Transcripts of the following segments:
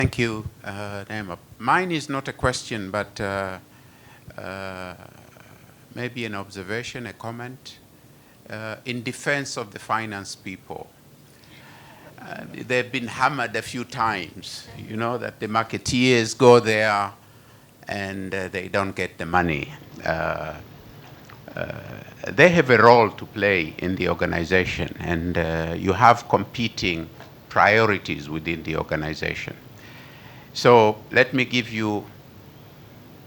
Thank you, Naima. Mine is not a question, but maybe an observation, a comment, in defense of the finance people. They've been hammered a few times, you know, that the marketeers go there and they don't get the money. They have a role to play in the organization, and you have competing priorities within the organization. So let me give you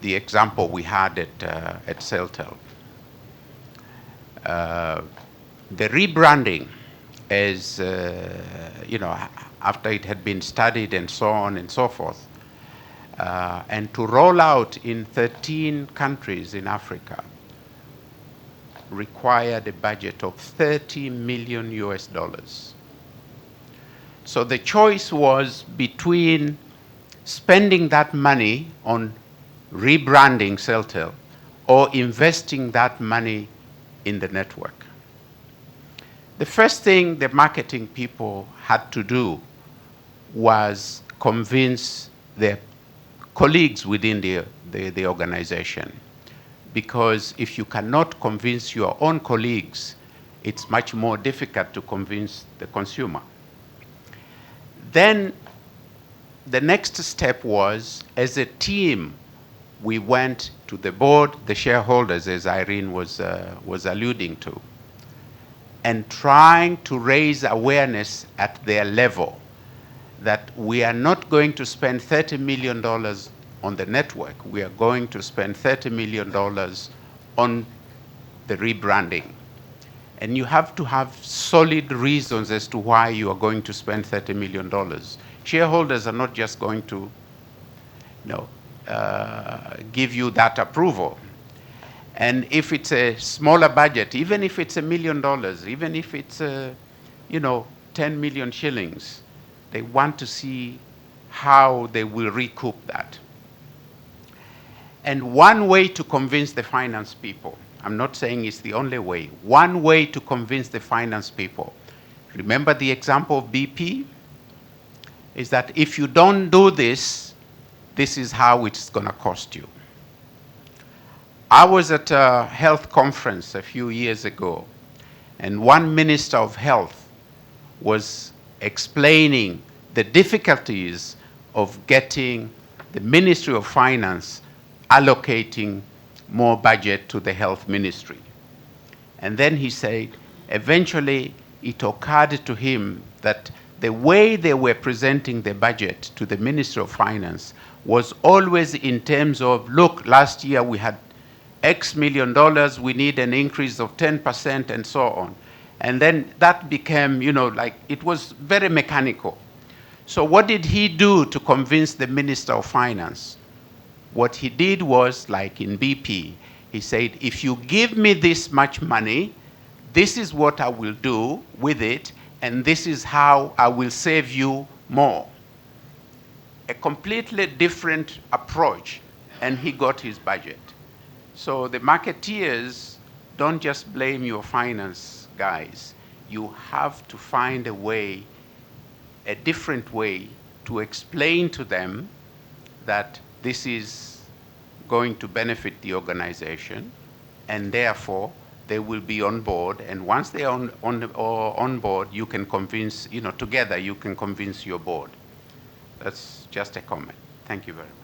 the example we had at Celtel. The rebranding is, you know, after it had been studied and so on and so forth, and to roll out in 13 countries in Africa required a budget of 30 million US dollars. So the choice was between spending that money on rebranding Celtel or investing that money in the network. The first thing the marketing people had to do was convince their colleagues within the organization. Because if you cannot convince your own colleagues, it's much more difficult to convince the consumer. Then the next step was, as a team, we went to the board, the shareholders, as Irene was alluding to, and trying to raise awareness at their level that we are not going to spend $30 million on the network. We are going to spend $30 million on the rebranding. And you have to have solid reasons as to why you are going to spend $30 million. Shareholders are not just going to, give you that approval. And if it's a smaller budget, even if it's $1 million, even if it's 10 million shillings, they want to see how they will recoup that. And one way to convince the finance people, I'm not saying it's the only way, one way to convince the finance people, remember the example of BP? Is that if you don't do this, this is how it's going to cost you. I was at a health conference a few years ago, and one minister of health was explaining the difficulties of getting the Ministry of Finance allocating more budget to the health ministry. And then he said, eventually it occurred to him that the way they were presenting the budget to the Ministry of Finance was always in terms of, look, last year we had X million dollars, we need an increase of 10% and so on. And then that became, like it was very mechanical. So what did he do to convince the Minister of Finance? What he did was, like in BP, he said, if you give me this much money, this is what I will do with it, and this is how I will save you more. A completely different approach, and he got his budget. So the marketeers, don't just blame your finance guys. You have to find a way, a different way, to explain to them that this is going to benefit the organization, and therefore they will be on board. And once they are on board, you can convince, together you can convince your board. That's just a comment. Thank you very much.